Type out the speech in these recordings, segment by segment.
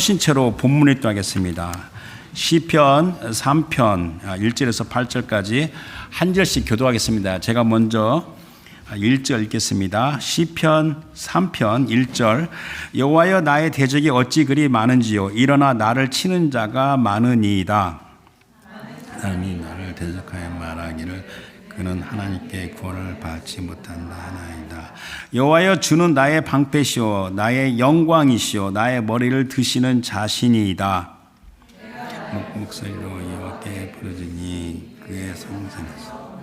신체로 본문 일도하겠습니다. 시편 3편 1절에서 8절까지 한 절씩 교도하겠습니다. 제가 먼저 1절 읽겠습니다. 시편 3편 1절. 여호와여, 나의 대적이 어찌 그리 많은지요. 일어나 나를 치는 자가 많으니이다. 하나님이 나를 대적하여 말하기를 그는 하나님께 구원을 받지 못한다 하나이다. 여호와여, 주는 나의 방패시오 나의 영광이시오 나의 머리를 드시는 자신이이다. 목소리로 여호와께 부르짖으니 그의 성전에서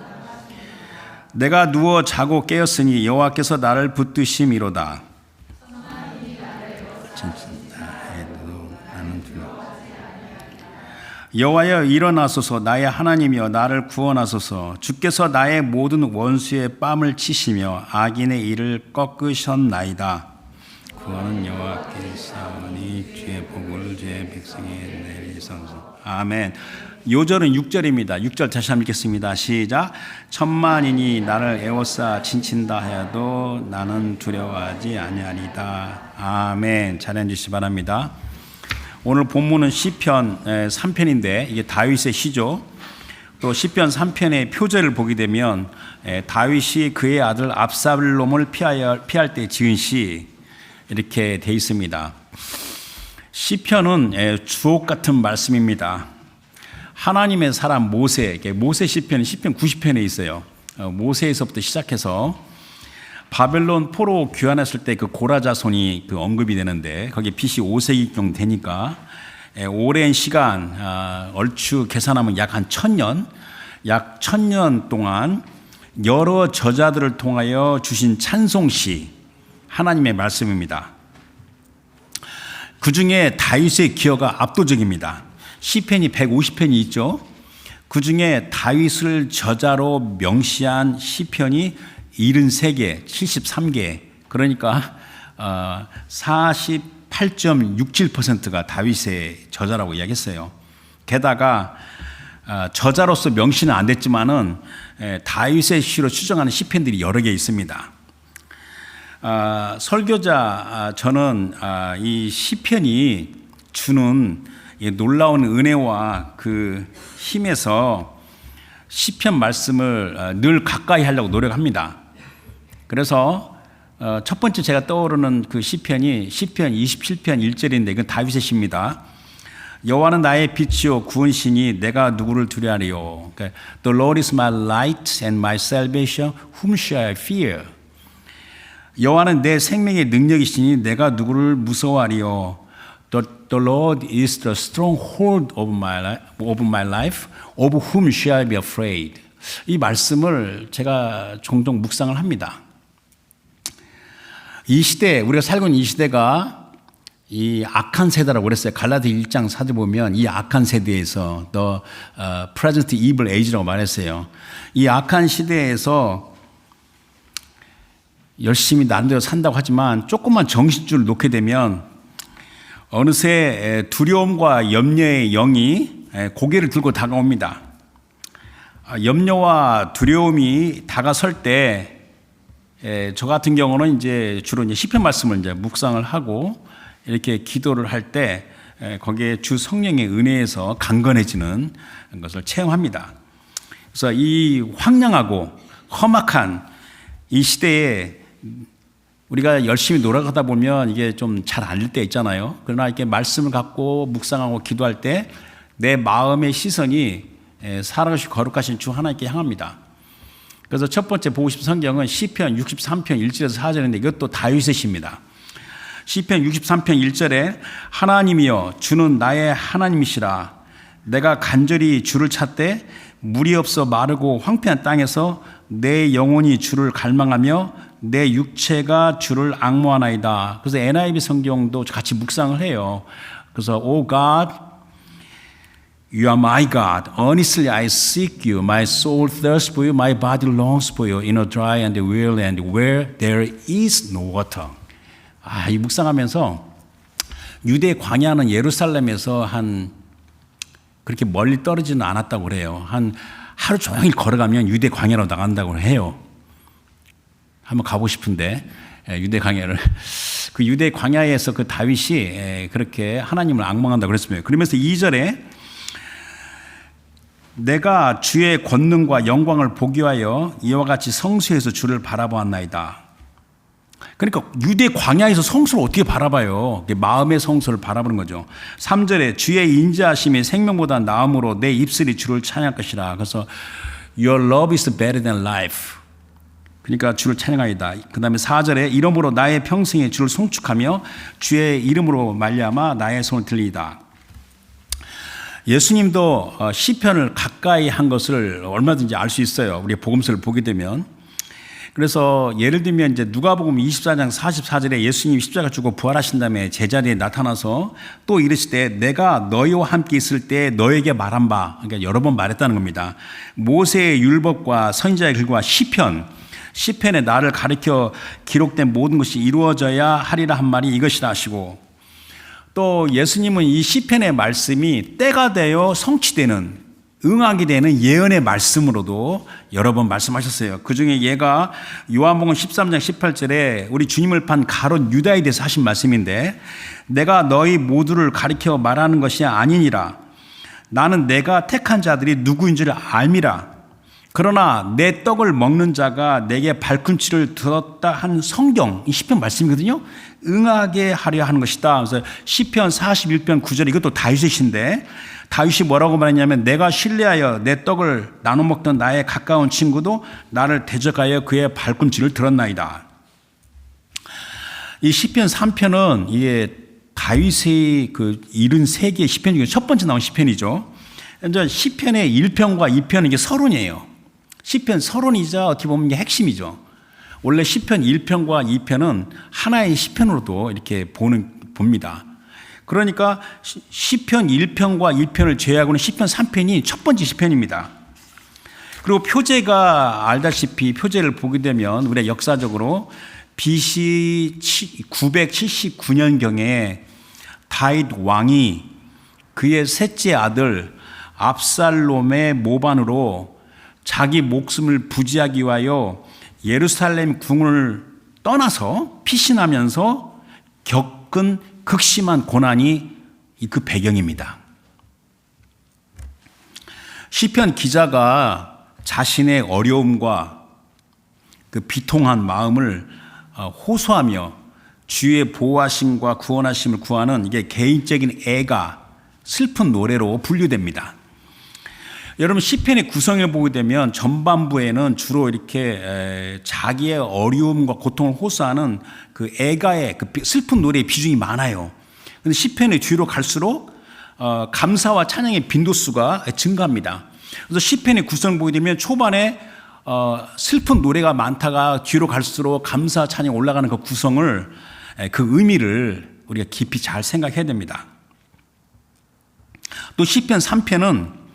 내가 누워 자고 깨었으니 여호와께서 나를 붙드심이로다. 여호와여, 일어나소서. 나의 하나님이여, 나를 구원하소서. 주께서 나의 모든 원수의 뺨을 치시며 악인의 일을 꺾으셨나이다. 구원은 여호와께 있사오니 주의 복을 주의 백성에 내리소서. 아멘. 요절은 6절입니다. 6절 다시 한번 읽겠습니다. 시작. 천만인이 나를 에워싸 친친다 하여도 나는 두려워하지 아니하리다. 아멘. 잘 해주시기 바랍니다. 오늘 본문은 시편 3편인데 이게 다윗의 시죠. 또 시편 3편의 표제를 보게 되면 다윗이 그의 아들 압살롬을 피할 때 지은 시 이렇게 돼 있습니다. 시편은 주옥 같은 말씀입니다. 하나님의 사람 모세 시편이 시편 90편에 있어요. 모세에서부터 시작해서 바벨론 포로 귀환했을 때 그 고라 자손이 그 언급이 되는데 거기 BC 5세기경 되니까 오랜 시간 얼추 계산하면 약 1000년 동안 여러 저자들을 통하여 주신 찬송시 하나님의 말씀입니다. 그 중에 다윗의 기여가 압도적입니다. 시편이 150편이 있죠. 그 중에 다윗을 저자로 명시한 시편이 73개, 73개, 그러니까 48.67%가 다윗의 저자라고 이야기했어요. 게다가 저자로서 명시는 안 됐지만은 다윗의 시로 추정하는 시편들이 여러 개 있습니다. 설교자 저는 이 시편이 주는 놀라운 은혜와 그 힘에서 시편 말씀을 늘 가까이 하려고 노력합니다. 그래서 첫 번째 제가 떠오르는 그 시편이 시편 27편 1절인데 이건 다윗의 시입니다. 여호와는 나의 빛이요 구원시니 내가 누구를 두려하리요. The Lord is my light and my salvation. Whom shall I fear? 여호와는 내 생명의 능력이시니 내가 누구를 무서워하리요. The Lord is the stronghold of my life. Of whom shall I be afraid? 이 말씀을 제가 종종 묵상을 합니다. 이 시대, 우리가 살고 있는 이 시대가 이 악한 세대라고 그랬어요. 갈라디 1장 4절 보면 이 악한 세대에서 the present evil age라고 말했어요. 이 악한 시대에서 열심히 나름대로 산다고 하지만 조금만 정신줄을 놓게 되면 어느새 두려움과 염려의 영이 고개를 들고 다가옵니다. 염려와 두려움이 다가설 때 저 같은 경우는 이제 주로 이제 시편 말씀을 이제 묵상을 하고 이렇게 기도를 할 때 거기에 주 성령의 은혜에서 강건해지는 것을 체험합니다. 그래서 이 황량하고 험악한 이 시대에 우리가 열심히 노력하다 보면 이게 좀 잘 안 될 때 있잖아요. 그러나 이렇게 말씀을 갖고 묵상하고 기도할 때 내 마음의 시선이 살아가시고 거룩하신 주 하나님께 향합니다. 그래서 첫 번째 보고 싶은 성경은 시편 63편 1절에서 4절인데 이것도 다윗의 시입니다. 시편 63편 1절에 하나님이여 주는 나의 하나님이시라. 내가 간절히 주를 찾되 물이 없어 마르고 황폐한 땅에서 내 영혼이 주를 갈망하며 내 육체가 주를 앙모하나이다. 그래서 NIV 성경도 같이 묵상을 해요. 그래서 O God, You are my God. Earnestly I seek you. My soul thirsts for you. My body longs for you in a dry and weary land where there is no water. 이 묵상하면서 유대 광야는 예루살렘에서 한 그렇게 멀리 떨어지는 않았다고 그래요. 한 하루 종일 걸어가면 유대 광야로 나간다고 해요. 한번 가고 싶은데 유대 광야를 그 유대 광야에서 그 다윗이 그렇게 하나님을 앙망한다고 그랬습니다. 그러면서 2절에 내가 주의 권능과 영광을 보기 위하여 이와 같이 성수에서 주를 바라보았나이다. 그러니까 유대 광야에서 성수를 어떻게 바라봐요? 마음의 성수를 바라보는 거죠. 3절에 주의 인자하심이 생명보다 나음으로 내 입술이 주를 찬양할 것이라. 그래서 Your love is better than life. 그러니까 주를 찬양하이다. 그 다음에 4절에 이러므로 나의 평생에 주를 송축하며 주의 이름으로 말미암아 나의 손을 들리이다. 예수님도 시편을 가까이 한 것을 얼마든지 알 수 있어요. 우리 복음서를 보게 되면. 그래서 예를 들면 이제 누가복음 24장 44절에 예수님이 십자가 죽고 부활하신 다음에 제자리에 나타나서 또 이르실 때 내가 너희와 함께 있을 때 너에게 말한 바, 그러니까 여러 번 말했다는 겁니다. 모세의 율법과 선지자의 글과 시편에 나를 가리켜 기록된 모든 것이 이루어져야 하리라 한 말이 이것이라 하시고, 또 예수님은 이 시편의 말씀이 때가 되어 성취되는, 응하게 되는 예언의 말씀으로도 여러 번 말씀하셨어요. 그 중에 얘가 요한복음 13장 18절에 우리 주님을 판 가롯 유다에 대해서 하신 말씀인데, 내가 너희 모두를 가리켜 말하는 것이 아니니라. 나는 내가 택한 자들이 누구인 줄 알미라. 그러나 내 떡을 먹는 자가 내게 발꿈치를 들었다 한 성경, 이 시편 말씀이거든요. 응하게 하려 하는 것이다. 그래서 시편 41편 9절, 이것도 다윗의 시인데 다윗이 뭐라고 말했냐면 내가 신뢰하여 내 떡을 나눠 먹던 나의 가까운 친구도 나를 대적하여 그의 발꿈치를 들었나이다. 이 시편 3편은 이게 다윗의 그 73개의 시편 중에 첫 번째 나온 시편이죠. 이제 시편의 1편과 2편은 이게 서론이에요. 시편 서론이자 어떻게 보면 이게 핵심이죠. 원래 시편 1편과 2편은 하나의 시편으로도 이렇게 봅니다. 그러니까 시편 1편과 2편을 제외하고는 시편 3편이 첫 번째 시편입니다. 그리고 표제가 알다시피 표제를 보게 되면 우리가 역사적으로 BC 979년경에 다윗 왕이 그의 셋째 아들 압살롬의 모반으로 자기 목숨을 부지하기 위하여 예루살렘 궁을 떠나서 피신하면서 겪은 극심한 고난이 그 배경입니다. 시편 기자가 자신의 어려움과 그 비통한 마음을 호소하며 주의 보호하심과 구원하심을 구하는 이게 개인적인 애가 슬픈 노래로 분류됩니다. 여러분 시편의 구성을 보게 되면 전반부에는 주로 이렇게 자기의 어려움과 고통을 호소하는 그 애가의 그 슬픈 노래의 비중이 많아요. 그런데 시편의 뒤로 갈수록 감사와 찬양의 빈도수가 증가합니다. 그래서 시편의 구성을 보게 되면 초반에 슬픈 노래가 많다가 뒤로 갈수록 감사 찬양 올라가는 그 구성을, 그 의미를 우리가 깊이 잘 생각해야 됩니다. 또 시편 3편은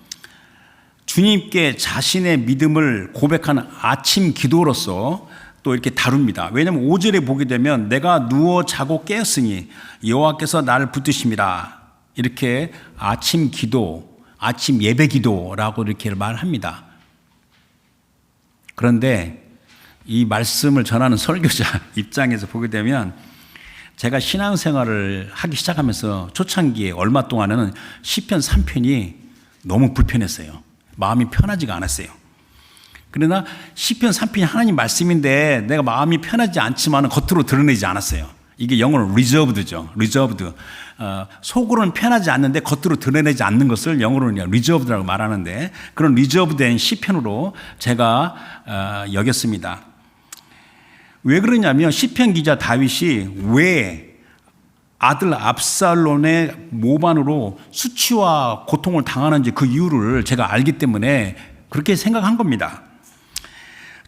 주님께 자신의 믿음을 고백하는 아침 기도로서 또 이렇게 다룹니다. 왜냐하면 5절에 보게 되면 내가 누워 자고 깨었으니 여호와께서 나를 붙드심이라, 이렇게 아침 기도, 아침 예배 기도라고 이렇게 말합니다. 그런데 이 말씀을 전하는 설교자 입장에서 보게 되면 제가 신앙생활을 하기 시작하면서 초창기에 얼마 동안은 시편 3편이 너무 불편했어요. 마음이 편하지가 않았어요. 그러나 시편 3편이 하나님 말씀인데 내가 마음이 편하지 않지만 겉으로 드러내지 않았어요. 이게 영어로 reserved죠. reserved. 속으로는 편하지 않는데 겉으로 드러내지 않는 것을 영어로는 reserved라고 말하는데, 그런 reserved된 시편으로 제가 여겼습니다. 왜 그러냐면 시편 기자 다윗이 왜 아들 압살롬의 모반으로 수치와 고통을 당하는지 그 이유를 제가 알기 때문에 그렇게 생각한 겁니다.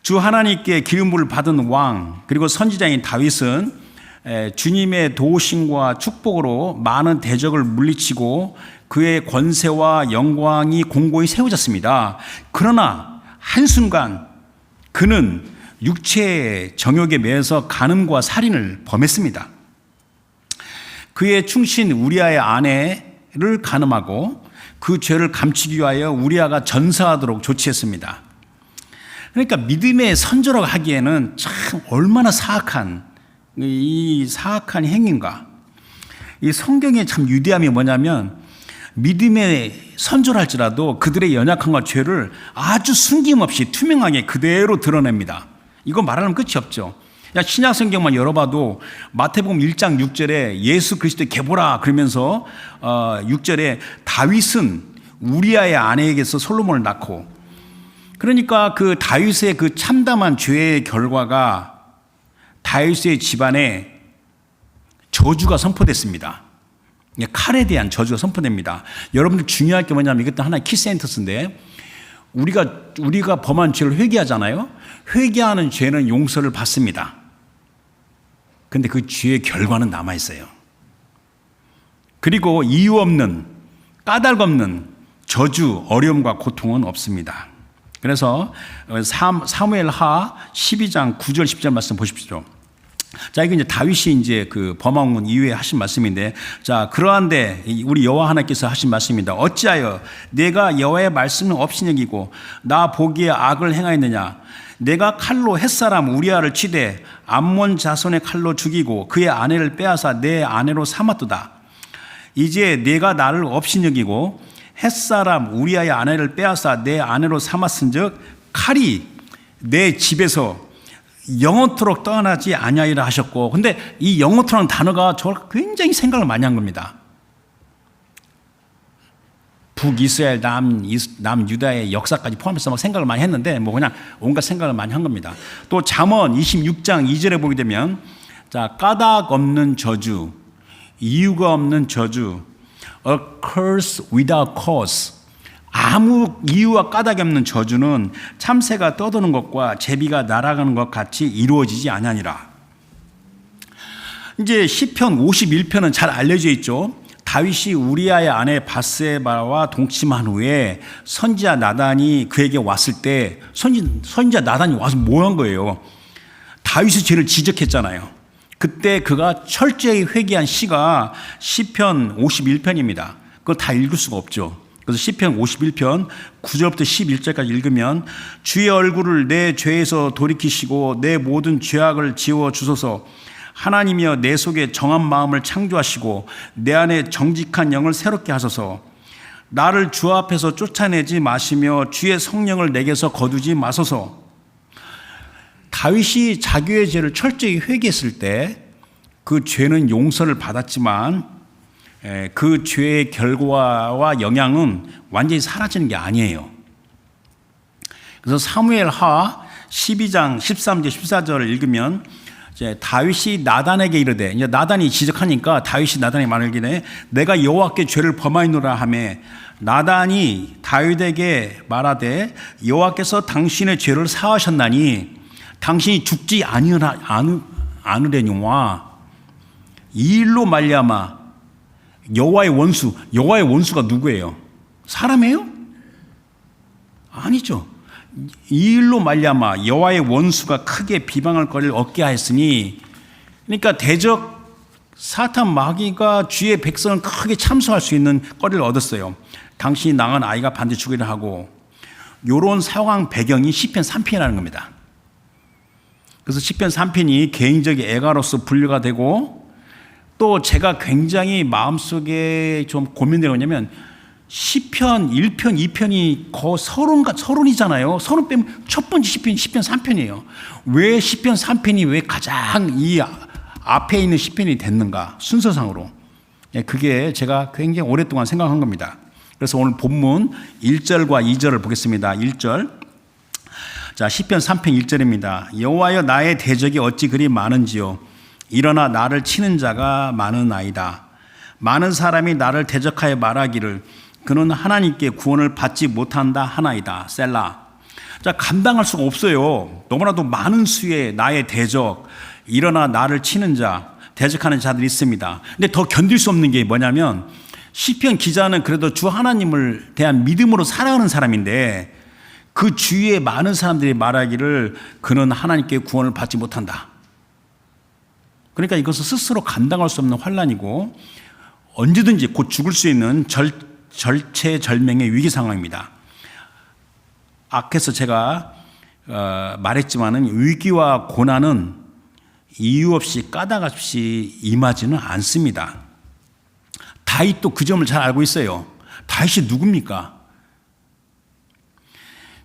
주 하나님께 기름부를 받은 왕 그리고 선지자인 다윗은 주님의 도우심과 축복으로 많은 대적을 물리치고 그의 권세와 영광이 공고히 세워졌습니다. 그러나 한순간 그는 육체의 정욕에 매여서 간음과 살인을 범했습니다. 그의 충신 우리아의 아내를 간음하고 그 죄를 감추기 위하여 우리아가 전사하도록 조치했습니다. 그러니까 믿음의 선조라고 하기에는 참 얼마나 사악한 이 사악한 행위인가? 이 성경의 참 위대함이 뭐냐면 믿음의 선조랄지라도 그들의 연약함과 죄를 아주 숨김없이 투명하게 그대로 드러냅니다. 이거 말하면 끝이 없죠. 신약 성경만 열어봐도 마태복음 1장 6절에 예수 그리스도의 계보라 그러면서 6절에 다윗은 우리아의 아내에게서 솔로몬을 낳고, 그러니까 그 다윗의 그 참담한 죄의 결과가 다윗의 집안에 저주가 선포됐습니다. 칼에 대한 저주가 선포됩니다. 여러분들 중요할 게 뭐냐면 이것도 하나의 키센터스인데, 우리가 범한 죄를 회개하잖아요. 회개하는 죄는 용서를 받습니다. 근데 그 죄의 결과는 남아있어요. 그리고 이유 없는, 까닭 없는 저주, 어려움과 고통은 없습니다. 그래서 사무엘하 12장 9절 10절 말씀 보십시오. 자, 이게 이제 다윗이 이제 그 범한 이후에 하신 말씀인데, 자, 그러한데 우리 여호와 하나님께서 하신 말씀입니다. 어찌하여 내가 여호와의 말씀을 없이 여기고 나 보기에 악을 행하였느냐? 내가 칼로 햇사람 우리아를 치되 암몬 자손의 칼로 죽이고 그의 아내를 빼앗아 내 아내로 삼았도다. 이제 내가 나를 없이 여기고 햇사람 우리아의 아내를 빼앗아 내 아내로 삼았은즉 칼이 내 집에서 영원토록 떠나지 아니하리라 하셨고, 근데 이 영원토라는 단어가 저 굉장히 생각을 많이 한 겁니다. 북이스라엘 남유다의 역사까지 포함해서 막 생각을 많이 했는데 뭐 그냥 온갖 생각을 많이 한 겁니다. 또 잠언 26장 2절에 보게 되면, 자, 까닭 없는 저주, 이유가 없는 저주, a curse without cause, 아무 이유와 까닭이 없는 저주는 참새가 떠도는 것과 제비가 날아가는 것 같이 이루어지지 아니하니라. 이제 시편 51편은 잘 알려져 있죠. 다윗이 우리아의 아내 바세바와 동침한 후에 선지자 나단이 그에게 왔을 때 선지자 나단이 와서 뭐 한 거예요? 다윗의 죄를 지적했잖아요. 그때 그가 철저히 회개한 시가 시편 51편입니다. 그걸 다 읽을 수가 없죠. 그래서 시편 51편 9절부터 11절까지 읽으면, 주의 얼굴을 내 죄에서 돌이키시고 내 모든 죄악을 지워 주소서. 하나님이여 내 속에 정한 마음을 창조하시고 내 안에 정직한 영을 새롭게 하소서. 나를 주 앞에서 쫓아내지 마시며 주의 성령을 내게서 거두지 마소서. 다윗이 자기의 죄를 철저히 회개했을 때 그 죄는 용서를 받았지만 그 죄의 결과와 영향은 완전히 사라지는 게 아니에요. 그래서 사무엘하 12장 13절 14절을 읽으면, 이제 다윗이 나단에게 이르되, 이제 나단이 지적하니까 다윗이 나단에게 말하기를 내가 여호와께 죄를 범하였노라 하매, 나단이 다윗에게 말하되 여호와께서 당신의 죄를 사하셨나니 당신이 죽지 않으려니와 이 일로 말미암아 여호와의 원수가 누구예요? 사람이에요? 아니죠. 이 일로 말미암아 여호와의 원수가 크게 비방할 거리를 얻게 하였으니, 그러니까 대적 사탄 마귀가 주의 백성을 크게 참소할 수 있는 거리를 얻었어요. 당신이 낳은 아이가 반드시 죽으리라 하고, 이런 상황 배경이 시편 3편이라는 겁니다. 그래서 시편 3편이 개인적인 애가로서 분류가 되고, 또 제가 굉장히 마음속에 좀 고민되는 거냐면, 시편 1편, 2편이 서론이잖아요. 서론 빼면 첫 번째 시편 3편이에요. 왜 시편 3편이 왜 가장 이 앞에 있는 시편이 됐는가? 순서상으로. 그게 제가 굉장히 오랫동안 생각한 겁니다. 그래서 오늘 본문 1절과 2절을 보겠습니다. 1절. 자, 시편 3편 1절입니다. 여호와여 나의 대적이 어찌 그리 많은지요. 일어나 나를 치는 자가 많으나이다. 많은 사람이 나를 대적하여 말하기를 그는 하나님께 구원을 받지 못한다 하나이다. 셀라. 자, 감당할 수가 없어요. 너무나도 많은 수의 나의 대적, 일어나 나를 치는 자, 대적하는 자들이 있습니다. 근데 더 견딜 수 없는 게 뭐냐면, 시편 기자는 그래도 주 하나님을 대한 믿음으로 살아가는 사람인데, 그 주위에 많은 사람들이 말하기를 그는 하나님께 구원을 받지 못한다. 그러니까 이것은 스스로 감당할 수 없는 환난이고 언제든지 곧 죽을 수 있는 절체절명의 위기 상황입니다. 앞에서 제가 말했지만은 위기와 고난은 이유 없이 까닭 없이 임하지는 않습니다. 다윗도 그 점을 잘 알고 있어요. 다윗이 누굽니까?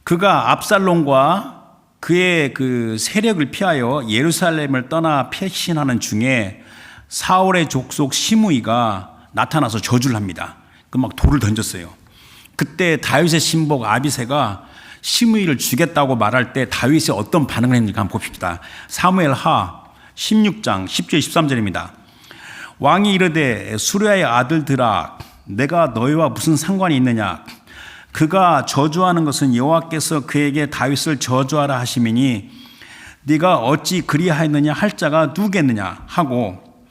그가 압살롬과 그의 그 세력을 피하여 예루살렘을 떠나 패신하는 중에 사울의 족속 시므이가 나타나서 저주를 합니다. 그 막 돌을 던졌어요. 그때 다윗의 신복 아비새가 시므이를 죽였다고 말할 때 다윗이 어떤 반응을 했는지 한번 봅시다. 사무엘하 16장 10절 13절입니다. 왕이 이르되 수르야의 아들들아 내가 너희와 무슨 상관이 있느냐? 그가 저주하는 것은 여호와께서 그에게 다윗을 저주하라 하심이니 네가 어찌 그리하였느냐 할 자가 누구겠느냐 하고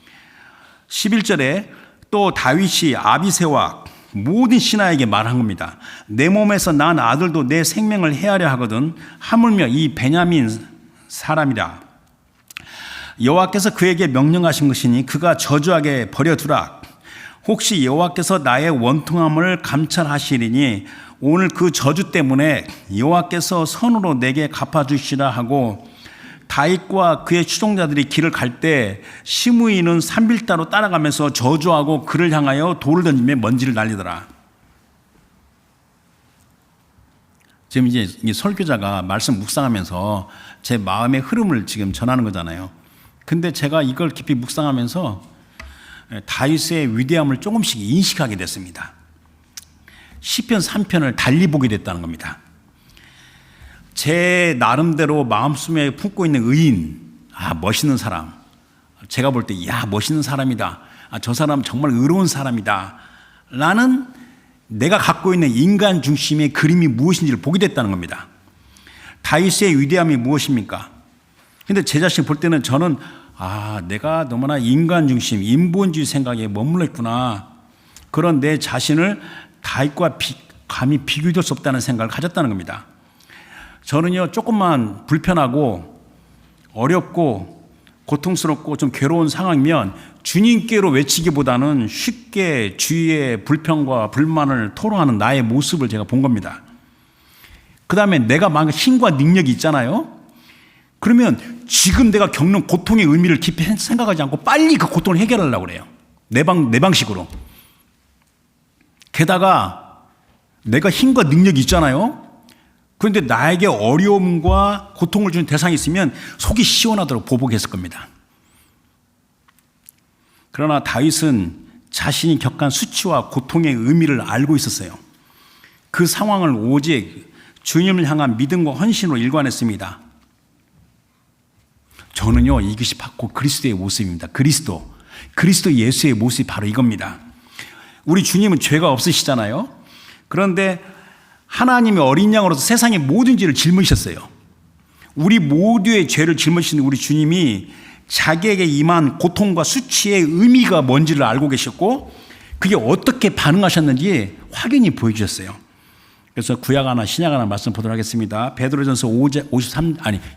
11절에 또 다윗이 아비새와 모든 신하에게 말한 겁니다. 내 몸에서 난 아들도 내 생명을 해하려 하거든 하물며 이 베냐민 사람이라. 여호와께서 그에게 명령하신 것이니 그가 저주하게 버려두라. 혹시 여호와께서 나의 원통함을 감찰하시리니 오늘 그 저주 때문에 여호와께서 선으로 내게 갚아주시라 하고 다윗과 그의 추종자들이 길을 갈 때 시므이는 산빌따로 따라가면서 저주하고 그를 향하여 돌을 던지며 먼지를 날리더라. 지금 이제 설교자가 말씀 묵상하면서 제 마음의 흐름을 지금 전하는 거잖아요. 근데 제가 이걸 깊이 묵상하면서 다윗의 위대함을 조금씩 인식하게 됐습니다. 시편 3편을 달리 보게 됐다는 겁니다. 제 나름대로 마음속에 품고 있는 의인, 멋있는 사람, 제가 볼 때 멋있는 사람이다, 저 사람 정말 의로운 사람이다 라는 내가 갖고 있는 인간 중심의 그림이 무엇인지를 보게 됐다는 겁니다. 다윗의 위대함이 무엇입니까? 근데 제 자신 볼 때는 저는 내가 너무나 인간 중심, 인본주의 생각에 머물러 있구나, 그런 내 자신을 다윗과 감히 비교될 수 없다는 생각을 가졌다는 겁니다. 저는요, 조금만 불편하고 어렵고 고통스럽고 좀 괴로운 상황이면 주님께로 외치기보다는 쉽게 주위의 불평과 불만을 토로하는 나의 모습을 제가 본 겁니다. 그 다음에 내가 막 힘과 능력이 있잖아요. 그러면 지금 내가 겪는 고통의 의미를 깊이 생각하지 않고 빨리 그 고통을 해결하려고 그래요. 내 방식으로. 게다가 내가 힘과 능력이 있잖아요. 그런데 나에게 어려움과 고통을 주는 대상이 있으면 속이 시원하도록 보복했을 겁니다. 그러나 다윗은 자신이 겪은 수치와 고통의 의미를 알고 있었어요. 그 상황을 오직 주님을 향한 믿음과 헌신으로 일관했습니다. 저는요, 이것이 바로 그리스도의 모습입니다. 그리스도 예수의 모습이 바로 이겁니다. 우리 주님은 죄가 없으시잖아요. 그런데 하나님의 어린 양으로서 세상의 모든 죄를 짊으셨어요. 우리 모두의 죄를 짊으신 우리 주님이 자기에게 임한 고통과 수치의 의미가 뭔지를 알고 계셨고 그게 어떻게 반응하셨는지 확연히 보여주셨어요. 그래서 구약 하나 신약 하나 말씀 보도록 하겠습니다. 베드로전서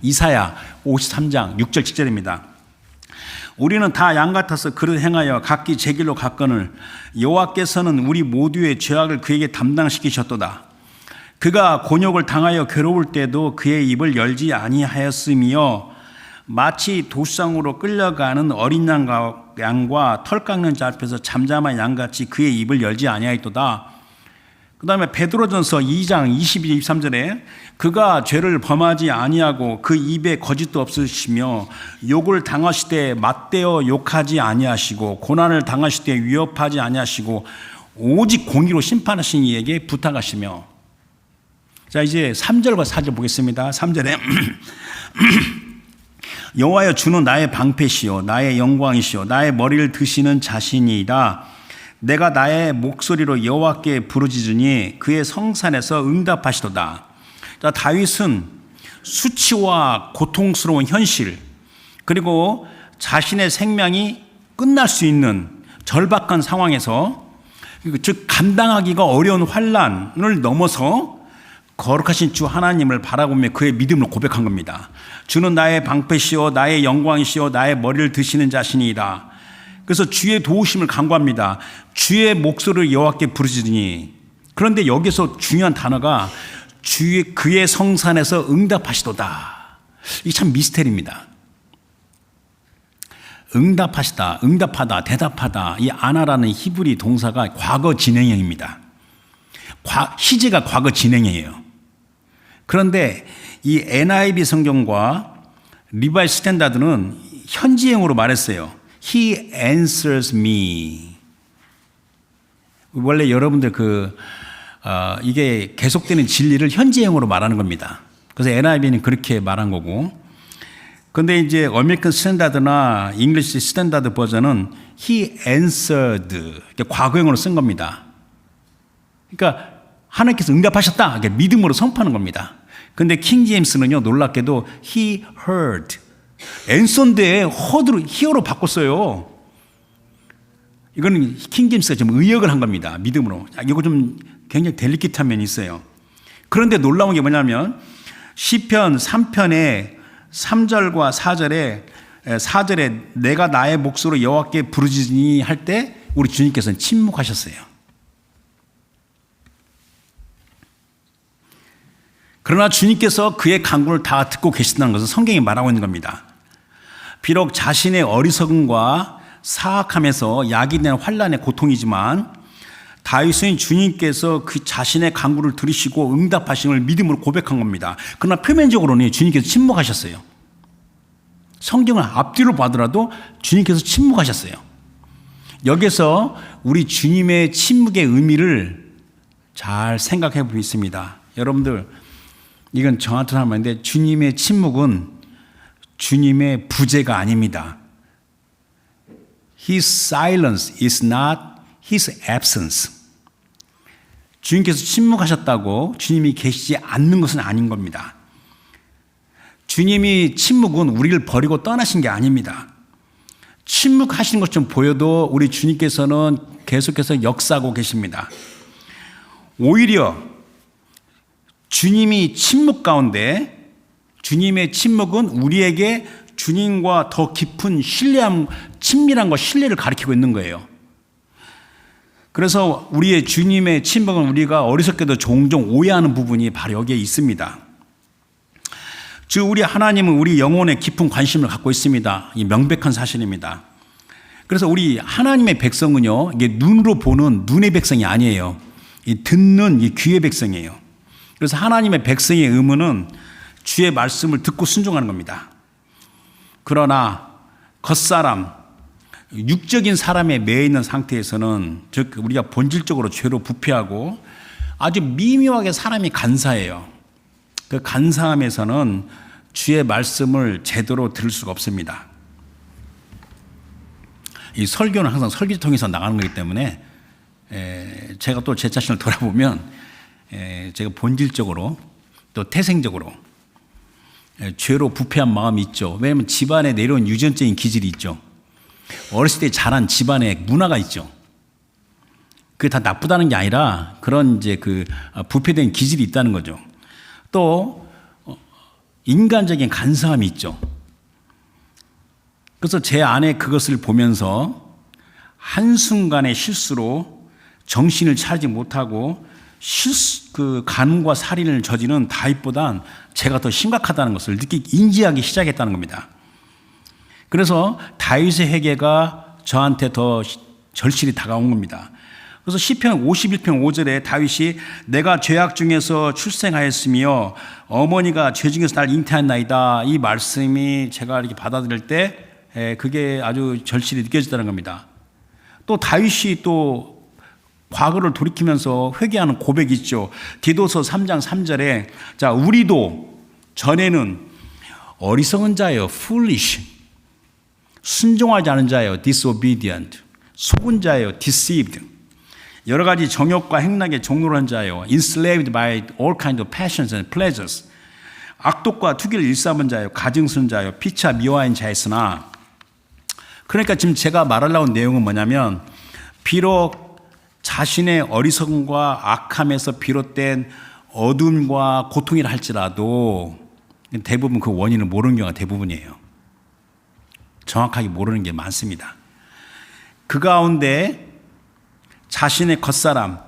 이사야 53장 6절 7절입니다. 우리는 다 양 같아서 그릇 행하여 각기 제 길로 갔거늘 여호와께서는 우리 모두의 죄악을 그에게 담당시키셨도다. 그가 곤욕을 당하여 괴로울 때도 그의 입을 열지 아니하였으며 마치 도상으로 끌려가는 어린 양과 털 깎는 자 앞에서 잠잠한 양같이 그의 입을 열지 아니하였도다. 그 다음에 베드로전서 2장 22, 23절에 그가 죄를 범하지 아니하고 그 입에 거짓도 없으시며 욕을 당하실 때 맞대어 욕하지 아니하시고 고난을 당하실 때 위협하지 아니하시고 오직 공의로 심판하신 이에게 부탁하시며. 자, 이제 3절과 4절 보겠습니다. 3절에 여호와여 주는 나의 방패시요 나의 영광이시요 나의 머리를 드시는 자신이다. 내가 나의 목소리로 여호와께 부르짖으니 그의 성산에서 응답하시도다. 자, 다윗은 수치와 고통스러운 현실 그리고 자신의 생명이 끝날 수 있는 절박한 상황에서 즉 감당하기가 어려운 환난을 넘어서 거룩하신 주 하나님을 바라보며 그의 믿음을 고백한 겁니다. 주는 나의 방패시요 나의 영광이시요 나의 머리를 드시는 자신이다. 그래서 주의 도우심을 간구합니다. 주의 목소리를 여호와께 부르짖으니. 그런데 여기서 중요한 단어가 그의 성산에서 응답하시도다. 이게 참 미스테리입니다. 응답하시다, 응답하다, 대답하다. 이 아나라는 히브리 동사가 과거 진행형입니다. 시제가 과거 진행형이에요. 그런데 이 NIV 성경과 리바이 스탠다드는 현지형으로 말했어요. He answers me. 원래 여러분들 이게 계속되는 진리를 현지형으로 말하는 겁니다. 그래서 NIV는 그렇게 말한 거고. 근데 이제 어메리칸 스탠다드나 잉글리시 스탠다드 버전은 He answered. 과거형으로 쓴 겁니다. 그러니까 하나님께서 응답하셨다. 믿음으로 선포하는 겁니다. 근데 킹 제임스는요, 놀랍게도 He heard. 앤서인데 히어로 바꿨어요. 이거는 킹 제임스가 좀 의역을 한 겁니다. 믿음으로. 이거 좀 굉장히 델리킷한 면이 있어요. 그런데 놀라운 게 뭐냐면 시편 3편의 3절과 4절에 내가 나의 몫으로 여호와께 부르짖으니 할 때 우리 주님께서는 침묵하셨어요. 그러나 주님께서 그의 간구를 다 듣고 계신다는 것은 성경이 말하고 있는 겁니다. 비록 자신의 어리석음과 사악함에서 야기된 환난의 고통이지만 다윗은 주님께서 그 자신의 간구를 들으시고 응답하심을 믿음으로 고백한 겁니다. 그러나 표면적으로는 주님께서 침묵하셨어요. 성경을 앞뒤로 봐더라도 주님께서 침묵하셨어요. 여기서 우리 주님의 침묵의 의미를 잘 생각해 보고 있습니다. 여러분들, 이건 저한테 하는 말인데 주님의 침묵은 주님의 부재가 아닙니다. His silence is not His absence. 주님께서 침묵하셨다고 주님이 계시지 않는 것은 아닌 겁니다. 주님이 침묵은 우리를 버리고 떠나신 게 아닙니다. 침묵하시는 것처럼 보여도 우리 주님께서는 계속해서 역사하고 계십니다. 오히려 주님이 침묵 가운데 주님의 침묵은 우리에게 주님과 더 깊은 신뢰함, 친밀함과 신뢰를 가리키고 있는 거예요. 그래서 우리의 주님의 침묵은 우리가 어리석게도 종종 오해하는 부분이 바로 여기에 있습니다. 즉 우리 하나님은 우리 영혼에 깊은 관심을 갖고 있습니다. 이 명백한 사실입니다. 그래서 우리 하나님의 백성은요, 이게 눈으로 보는 눈의 백성이 아니에요. 이 듣는 이 귀의 백성이에요. 그래서 하나님의 백성의 의무는 주의 말씀을 듣고 순종하는 겁니다. 그러나 겉사람, 육적인 사람에 매여 있는 상태에서는, 즉 우리가 본질적으로 죄로 부패하고 아주 미묘하게 사람이 간사해요. 그 간사함에서는 주의 말씀을 제대로 들을 수가 없습니다. 이 설교는 항상 설교지 통해서 나가는 거기 때문에 제가 또 제 자신을 돌아보면 제가 본질적으로 또 태생적으로 죄로 부패한 마음이 있죠. 왜냐하면 집안에 내려온 유전적인 기질이 있죠. 어렸을 때 자란 집안에 문화가 있죠. 그게 다 나쁘다는 게 아니라 그런 이제 부패된 기질이 있다는 거죠. 또 인간적인 간사함이 있죠. 그래서 제 안에 그것을 보면서 한순간의 실수로 정신을 차리지 못하고 간과 살인을 저지른 다윗보단 제가 더 심각하다는 것을 인지하기 시작했다는 겁니다. 그래서 다윗의 회개가 저한테 더 절실히 다가온 겁니다. 그래서 시편 51편 5절에 다윗이 내가 죄악 중에서 출생하였으며 어머니가 죄 중에서 날 잉태했나이다. 이 말씀이 제가 이렇게 받아들일 때 그게 아주 절실히 느껴지다는 겁니다. 또 다윗이 또 과거를 돌이키면서 회개하는 고백이 있죠. 디도서 3장 3절에 자 우리도 전에는 어리석은 자여 foolish, 순종하지 않은 자여 disobedient, 속은 자여 deceived, 여러 가지 정욕과 행락에 종로한 자여 enslaved by all kinds of passions and pleasures, 악독과 투기를 일삼은 자여 가증스러운 자여 피차 미화인 자였으나. 그러니까 지금 제가 말하려고 한 내용은 뭐냐면 비록 자신의 어리석음과 악함에서 비롯된 어둠과 고통이라 할지라도 대부분 그 원인을 모르는 경우가 대부분이에요. 정확하게 모르는 게 많습니다. 그 가운데 자신의 겉사람,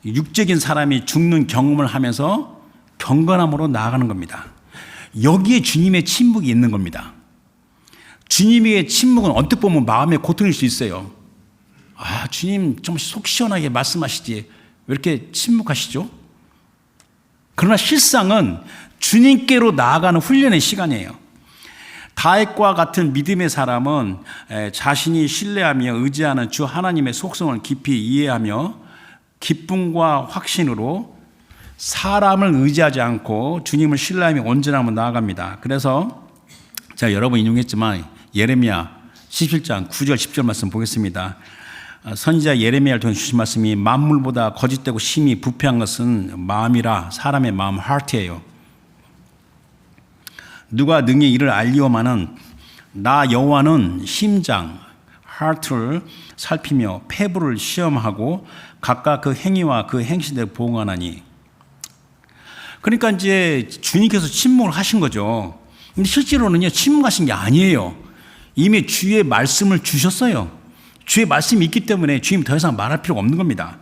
육적인 사람이 죽는 경험을 하면서 경건함으로 나아가는 겁니다. 여기에 주님의 침묵이 있는 겁니다. 주님의 침묵은 언뜻 보면 마음의 고통일 수 있어요. 아, 주님 좀 속 시원하게 말씀하시지 왜 이렇게 침묵하시죠? 그러나 실상은 주님께로 나아가는 훈련의 시간이에요. 다윗과 같은 믿음의 사람은 자신이 신뢰하며 의지하는 주 하나님의 속성을 깊이 이해하며 기쁨과 확신으로 사람을 의지하지 않고 주님을 신뢰하며 온전함으로 나아갑니다. 그래서 제가 여러 번 인용했지만 예레미야 17장 9절 10절 말씀 보겠습니다. 선지자 예레미야를 통해 주신 말씀이 만물보다 거짓되고 심히 부패한 것은 마음이라 사람의 마음 heart예요. 누가 능히 이를 알리오마는 나 여호와는 심장 heart를 살피며 폐부를 시험하고 각각 그 행위와 그 행실대로 보응하나니. 그러니까 이제 주님께서 침묵을 하신 거죠. 근데 실제로는요 침묵하신 게 아니에요. 이미 주의 말씀을 주셨어요. 주의 말씀이 있기 때문에 주님 더 이상 말할 필요가 없는 겁니다.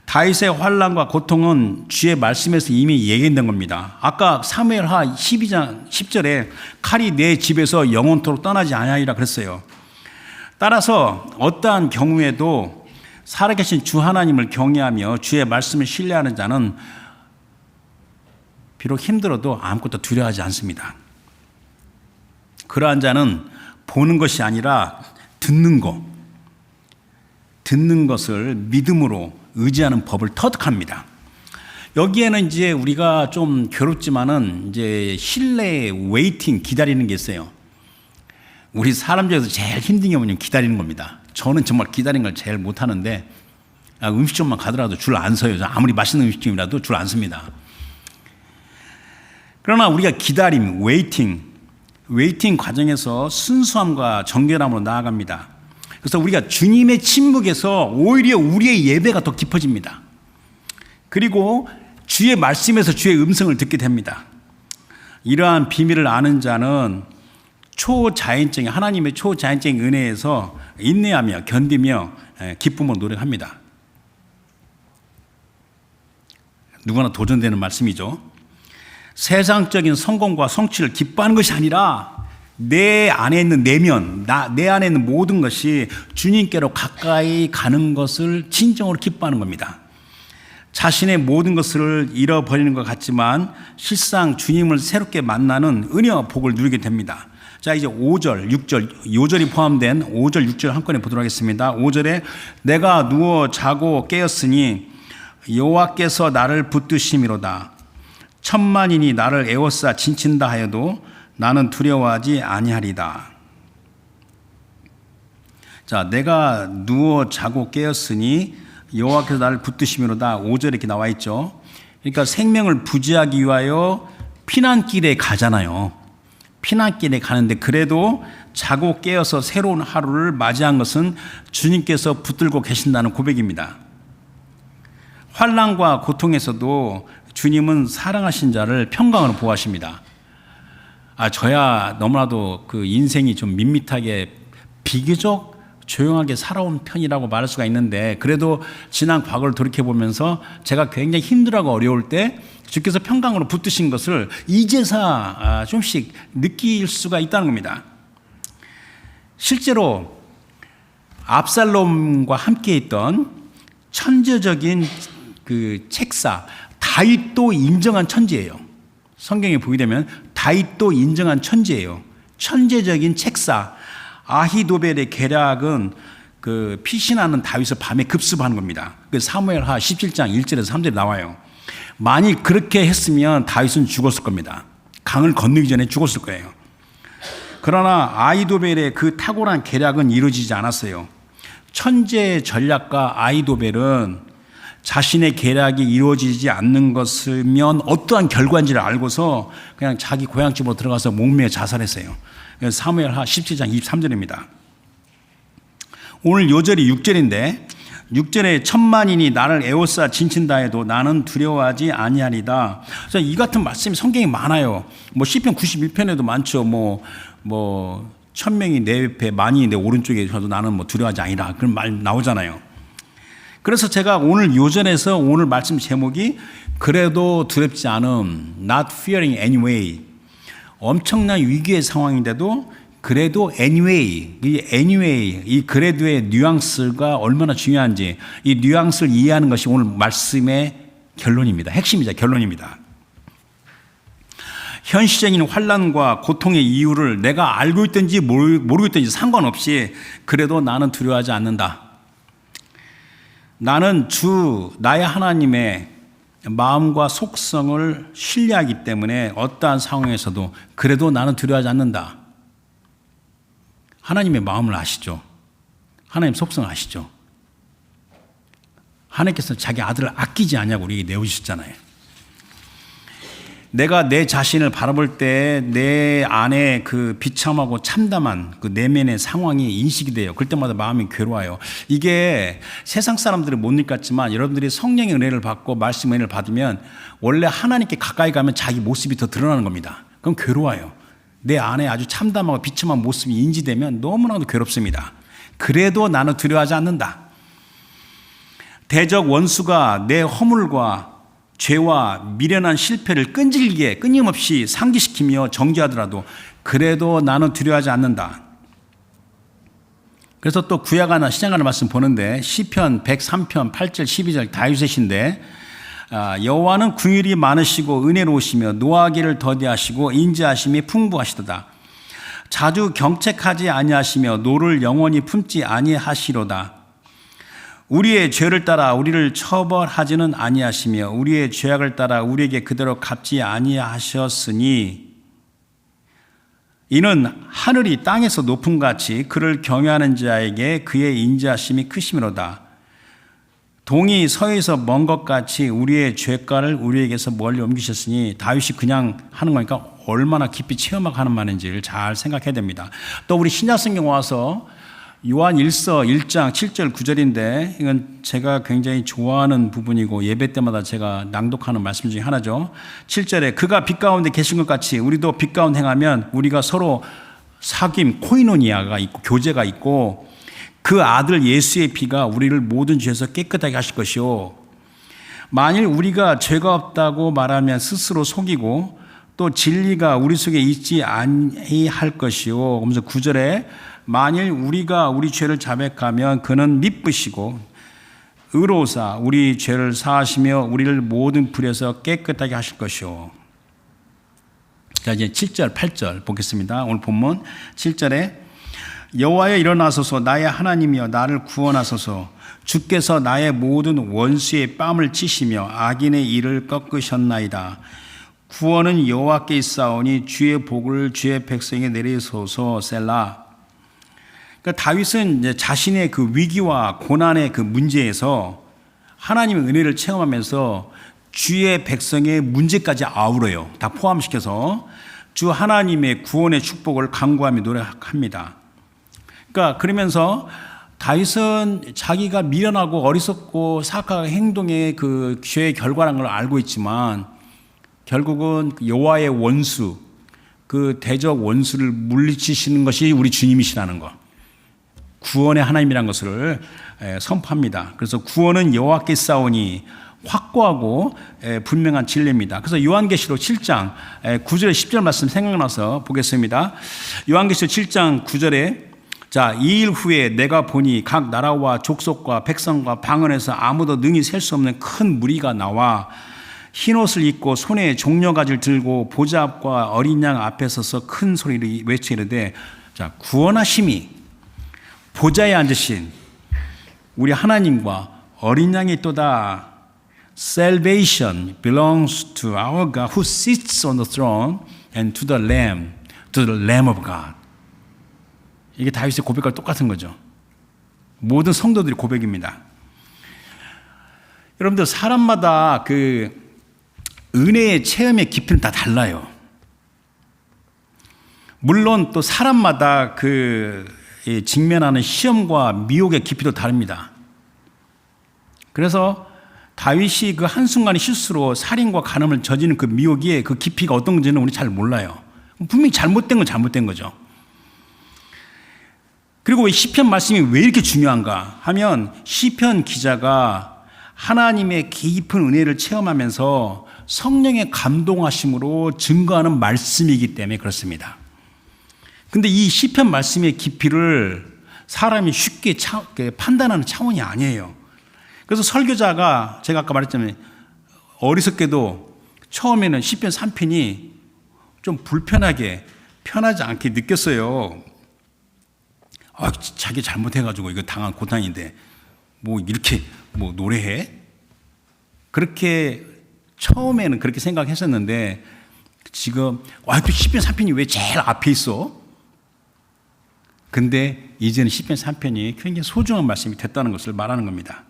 다윗의 환난과 고통은 주의 말씀에서 이미 예견된 겁니다. 아까 사무엘하 12장 10절에 칼이 내 집에서 영원토록 떠나지 아니하리라 그랬어요. 따라서 어떠한 경우에도 살아계신 주 하나님을 경외하며 주의 말씀을 신뢰하는 자는 비록 힘들어도 아무것도 두려워하지 않습니다. 그러한 자는 보는 것이 아니라 듣는 것을 믿음으로 의지하는 법을 터득합니다. 여기에는 이제 우리가 좀 괴롭지만은 이제 신뢰 웨이팅 기다리는 게 있어요. 우리 사람 중에서 제일 힘든 게 뭐냐면 기다리는 겁니다. 저는 정말 기다리는 걸 제일 못 하는데 음식점만 가더라도 줄 안 서요. 아무리 맛있는 음식점이라도 줄 안 섭니다. 그러나 우리가 기다림, 웨이팅 과정에서 순수함과 정결함으로 나아갑니다. 그래서 우리가 주님의 침묵에서 오히려 우리의 예배가 더 깊어집니다. 그리고 주의 말씀에서 주의 음성을 듣게 됩니다. 이러한 비밀을 아는 자는 초자연적인 하나님의 초자연적인 은혜에서 인내하며 견디며 기쁨으로 노력합니다. 누구나 도전되는 말씀이죠. 세상적인 성공과 성취를 기뻐하는 것이 아니라 내 안에 있는 내면, 내 안에 있는 모든 것이 주님께로 가까이 가는 것을 진정으로 기뻐하는 겁니다. 자신의 모든 것을 잃어버리는 것 같지만 실상 주님을 새롭게 만나는 은혜와 복을 누리게 됩니다. 자, 이제 5절, 6절, 5절이 포함된 5절, 6절 한꺼번에 보도록 하겠습니다. 5절에 내가 누워 자고 깨었으니 여호와께서 나를 붙드심이로다. 천만인이 나를 에워싸 진친다 하여도 나는 두려워하지 아니하리다. 자, 내가 누워 자고 깨었으니 여호와께서 나를 붙드심이로다. 5절에 이렇게 나와 있죠. 그러니까 생명을 부지하기 위하여 피난길에 가잖아요. 피난길에 가는데 그래도 자고 깨어서 새로운 하루를 맞이한 것은 주님께서 붙들고 계신다는 고백입니다. 환난과 고통에서도 주님은 사랑하신 자를 평강으로 보호하십니다. 저야 너무나도 그 인생이 좀 밋밋하게 비교적 조용하게 살아온 편이라고 말할 수가 있는데 그래도 지난 과거를 돌이켜보면서 제가 굉장히 힘들어하고 어려울 때 주께서 평강으로 붙드신 것을 이제서 좀씩 느낄 수가 있다는 겁니다. 실제로 압살롬과 함께 있던 천재적인 그 책사 다윗도 인정한 천재예요. 성경에 보게 되면 다윗도 인정한 천재예요. 천재적인 책사 아히도벨의 계략은 그 피신하는 다윗을 밤에 급습하는 겁니다. 그 사무엘하 17장 1절에서 3절에 나와요. 만일 그렇게 했으면 다윗은 죽었을 겁니다. 강을 건너기 전에 죽었을 거예요. 그러나 아히도벨의 그 탁월한 계략은 이루어지지 않았어요. 천재 전략가 아히도벨은 자신의 계략이 이루어지지 않는 것이면 어떠한 결과인지를 알고서 그냥 자기 고향집으로 들어가서 목매어 자살했어요. 사무엘하 17장 23절입니다. 오늘 요절이 6절인데 6절에 천만인이 나를 에워싸 진친다 해도 나는 두려워하지 아니하리다. 이 같은 말씀이 성경에 많아요. 시편 91편에도 많죠. 1000명이 내 옆에 만인이 내 오른쪽에 있어도 나는 두려워하지 아니라 그런 말 나오잖아요. 그래서 제가 오늘 요전에서 오늘 말씀 제목이 그래도 두렵지 않음, not fearing anyway. 엄청난 위기의 상황인데도 그래도 anyway, 이 그래도의 뉘앙스가 얼마나 중요한지 이 뉘앙스를 이해하는 것이 오늘 말씀의 결론입니다. 핵심이자 결론입니다. 현실적인 환난과 고통의 이유를 내가 알고 있든지 모르고 있든지 상관없이 그래도 나는 두려워하지 않는다. 나는 나의 하나님의 마음과 속성을 신뢰하기 때문에 어떠한 상황에서도 그래도 나는 두려워하지 않는다. 하나님의 마음을 아시죠? 하나님 속성을 아시죠? 하나님께서 자기 아들을 아끼지 않냐고 우리에게 내어주셨잖아요. 내가 내 자신을 바라볼 때 내 안에 그 비참하고 참담한 그 내면의 상황이 인식이 돼요. 그럴 때마다 마음이 괴로워요. 이게 세상 사람들은 못 느꼈지만 여러분들이 성령의 은혜를 받고 말씀의 은혜를 받으면 원래 하나님께 가까이 가면 자기 모습이 더 드러나는 겁니다. 그럼 괴로워요. 내 안에 아주 참담하고 비참한 모습이 인지되면 너무나도 괴롭습니다. 그래도 나는 두려워하지 않는다. 대적 원수가 내 허물과 죄와 미련한 실패를 끈질기게 끊임없이 상기시키며 정죄하더라도 그래도 나는 두려워하지 않는다. 그래서 또 구약 하나 시작 하나 말씀 보는데 시편 103편 8절 12절 다윗의 시인데 여호와는 긍휼이 많으시고 은혜로우시며 노하기를 더디하시고 인자하심이 풍부하시도다. 자주 경책하지 아니하시며 노를 영원히 품지 아니하시로다. 우리의 죄를 따라 우리를 처벌하지는 아니하시며 우리의 죄악을 따라 우리에게 그대로 갚지 아니하셨으니 이는 하늘이 땅에서 높음 같이 그를 경외하는 자에게 그의 인자하심이 크심이로다. 동이 서에서 먼 것 같이 우리의 죄가를 우리에게서 멀리 옮기셨으니 다윗이 그냥 하는 거니까 얼마나 깊이 체험하고 하는 말인지를 잘 생각해야 됩니다. 또 우리 신약성경 와서 요한 1서 1장 7절 9절인데 이건 제가 굉장히 좋아하는 부분이고 예배 때마다 제가 낭독하는 말씀 중에 하나죠. 7절에 그가 빛 가운데 계신 것 같이 우리도 빛 가운데 행하면 우리가 서로 사귐 코이노니아가 있고 교제가 있고 그 아들 예수의 피가 우리를 모든 죄에서 깨끗하게 하실 것이요. 만일 우리가 죄가 없다고 말하면 스스로 속이고 또 진리가 우리 속에 있지 아니할 것이요. 그러면서 9절에 만일 우리가 우리 죄를 자백하면 그는 미쁘시고 의로우사 우리 죄를 사하시며 우리를 모든 불에서 깨끗하게 하실 것이요. 자 이제 7절 8절 보겠습니다. 오늘 본문 7절에 여호와여 일어나소서 나의 하나님이여 나를 구원하소서 주께서 나의 모든 원수의 뺨을 치시며 악인의 일을 꺾으셨나이다. 구원은 여호와께 있사오니 주의 복을 주의 백성에 내리소서 셀라. 그러니까 다윗은 이제 자신의 그 위기와 고난의 그 문제에서 하나님의 은혜를 체험하면서 주의 백성의 문제까지 아우러요. 다 포함시켜서 주 하나님의 구원의 축복을 간구하며 노력합니다. 그러니까 그러면서 다윗은 자기가 미련하고 어리석고 사악한 행동의 그 죄의 결과라는 걸 알고 있지만 결국은 여호와의 원수, 그 대적 원수를 물리치시는 것이 우리 주님이시라는 것. 구원의 하나님이라는 것을 선포합니다. 그래서 구원은 여호와께 있사오니 확고하고 분명한 진리입니다. 그래서 요한계시록 7장 9절에 10절 말씀 생각나서 보겠습니다. 요한계시록 7장 9절에 자, 이 일 후에 내가 보니 각 나라와 족속과 백성과 방언에서 아무도 능히 셀 수 없는 큰 무리가 나와 흰옷을 입고 손에 종려가지를 들고 보좌 앞과 어린 양 앞에 서서 큰 소리를 외쳐 이르되 자, 구원하심이 보좌에 앉으신 우리 하나님과 어린 양이 있도다. Salvation belongs to our God who sits on the throne and to the Lamb of God. 이게 다윗의 고백과 똑같은 거죠. 모든 성도들의 고백입니다. 여러분들 사람마다 그 은혜의 체험의 깊이는 다 달라요. 물론 또 사람마다 그 직면하는 시험과 미혹의 깊이도 다릅니다. 그래서 다윗이 그 한순간의 실수로 살인과 간음을 저지른 그 미혹의 그 깊이가 어떤 건지는 우리 잘 몰라요. 분명히 잘못된 건 잘못된 거죠. 그리고 시편 말씀이 왜 이렇게 중요한가 하면 시편 기자가 하나님의 깊은 은혜를 체험하면서 성령의 감동하심으로 증거하는 말씀이기 때문에 그렇습니다. 근데 이 시편 말씀의 깊이를 사람이 쉽게 판단하는 차원이 아니에요. 그래서 설교자가 제가 아까 말했잖아요. 어리석게도 처음에는 시편 3편이 좀 불편하게 편하지 않게 느꼈어요. 자기 잘못해가지고 이거 당한 고난인데 뭐 이렇게 뭐 노래해? 그렇게 처음에는 그렇게 생각했었는데 지금 시편 3편이 왜 제일 앞에 있어? 근데 이제는 시편 3편이 굉장히 소중한 말씀이 됐다는 것을 말하는 겁니다.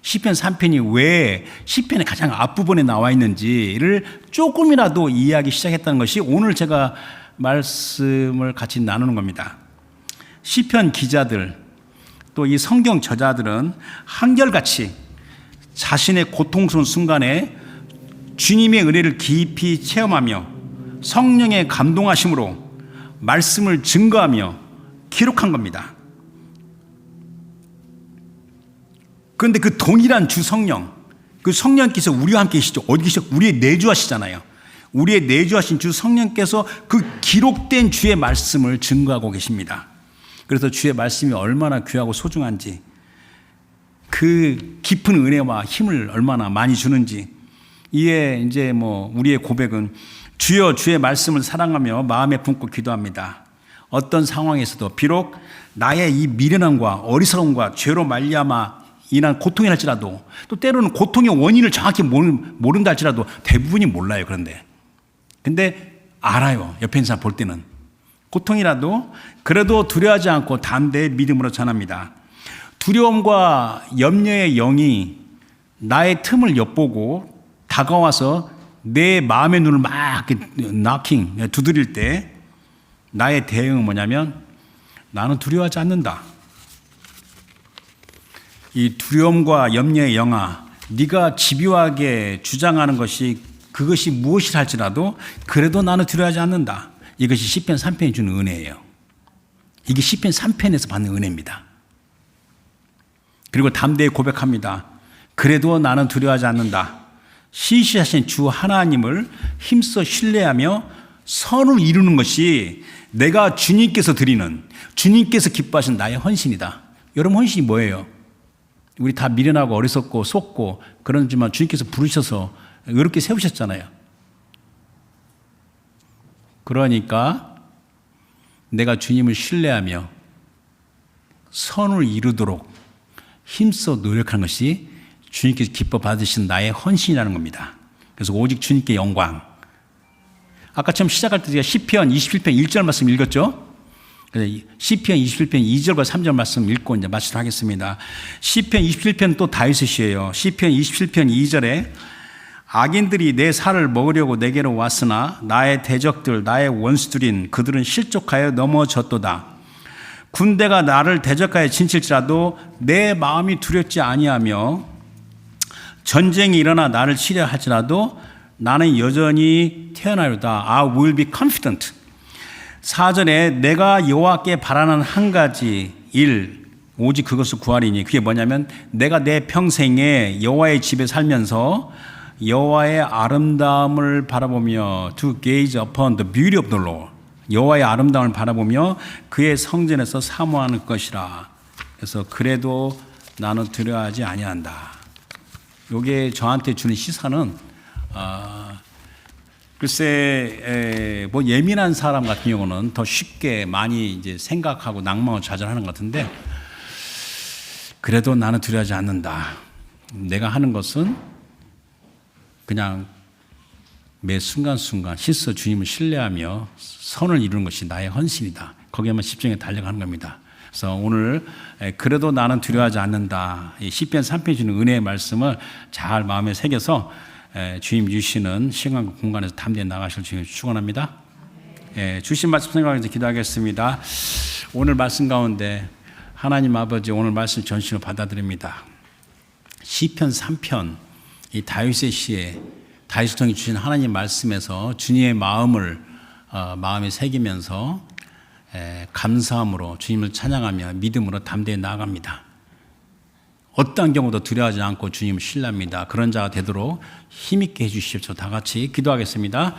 시편 3편이 왜 시편의 가장 앞부분에 나와 있는지를 조금이라도 이해하기 시작했다는 것이 오늘 제가 말씀을 같이 나누는 겁니다. 시편 기자들 또 이 성경 저자들은 한결같이 자신의 고통스러운 순간에 주님의 은혜를 깊이 체험하며 성령의 감동하심으로 말씀을 증거하며 기록한 겁니다. 그런데 그 동일한 주 성령, 그 성령께서 우리와 함께 계시죠. 어디 계시죠? 우리의 내주하시잖아요. 우리의 내주하신 주 성령께서 그 기록된 주의 말씀을 증거하고 계십니다. 그래서 주의 말씀이 얼마나 귀하고 소중한지, 그 깊은 은혜와 힘을 얼마나 많이 주는지, 이에 이제 우리의 고백은 주여 주의 말씀을 사랑하며 마음에 품고 기도합니다. 어떤 상황에서도 비록 나의 이 미련함과 어리석음과 죄로 말미암아 인한 고통이 할지라도, 또 때로는 고통의 원인을 정확히 모른다 할지라도 대부분이 몰라요. 근데 알아요. 옆에 있는 사람 볼 때는. 고통이라도 그래도 두려워하지 않고 담대히 믿음으로 전합니다. 두려움과 염려의 영이 나의 틈을 엿보고 다가와서 내 마음의 눈을 막 두드릴 때 나의 대응은 뭐냐면 나는 두려워하지 않는다. 이 두려움과 염려의 영아, 네가 집요하게 주장하는 그것이 무엇이라 할지라도 그래도 나는 두려워하지 않는다. 이것이 시편 3편이 주는 은혜예요. 이게 시편 3편에서 받는 은혜입니다. 그리고 담대히 고백합니다. 그래도 나는 두려워하지 않는다. 시시하신 주 하나님을 힘써 신뢰하며 선을 이루는 것이 내가 주님께서 드리는, 주님께서 기뻐하신 나의 헌신이다. 여러분, 헌신이 뭐예요? 우리 다 미련하고 어리석고 속고 그러지만 주님께서 부르셔서 의롭게 세우셨잖아요. 그러니까 내가 주님을 신뢰하며 선을 이루도록 힘써 노력하는 것이 주님께서 기뻐 받으신 나의 헌신이라는 겁니다. 그래서 오직 주님께 영광. 아까 처음 시작할 때 제가 시편 27편 1절 말씀 읽었죠? 시편 21편 2절과 3절 말씀 읽고 이제 마치도록 하겠습니다. 시편 27편 또 다윗의 시예요. 시편 27편 2절에 악인들이 내 살을 먹으려고 내게로 왔으나 나의 대적들 나의 원수들인 그들은 실족하여 넘어졌도다. 군대가 나를 대적하여 진칠지라도 내 마음이 두렵지 아니하며 전쟁이 일어나 나를 치려 할지라도 나는 여전히 태어나리로다. I will be confident. 4절에 내가 여호와께 바라는 한 가지 일 오직 그것을 구하리니, 그게 뭐냐면 내가 내 평생에 여호와의 집에 살면서 여호와의 아름다움을 바라보며 to gaze upon the beauty of the Lord, 여호와의 아름다움을 바라보며 그의 성전에서 사모하는 것이라. 그래서 그래도 나는 두려워하지 아니한다. 이게 저한테 주는 시사는 글쎄 예민한 사람 같은 경우는 더 쉽게 많이 이제 생각하고 낭망을 좌절하는 것 같은데, 그래도 나는 두려워하지 않는다. 내가 하는 것은 그냥 매 순간순간 힘써 주님을 신뢰하며 선을 이루는 것이 나의 헌신이다. 거기에만 집중해 달려가는 겁니다. 그래서 오늘 그래도 나는 두려워하지 않는다. 이 시편 3편에 주는 은혜의 말씀을 잘 마음에 새겨서 주님 주시는 시간과 공간에서 담대히 나가실 주님 축원합니다. 주신 말씀 생각해서 기도하겠습니다. 오늘 말씀 가운데 하나님 아버지, 오늘 말씀 전심으로 받아들입니다. 시편 3편 이 다윗의 시에 다윗을 통해 주신 하나님 말씀에서 주님의 마음을 마음에 새기면서 감사함으로 주님을 찬양하며 믿음으로 담대히 나아갑니다. 어떠한 경우도 두려워하지 않고 주님을 신뢰합니다. 그런 자가 되도록 힘있게 해주십시오. 다 같이 기도하겠습니다.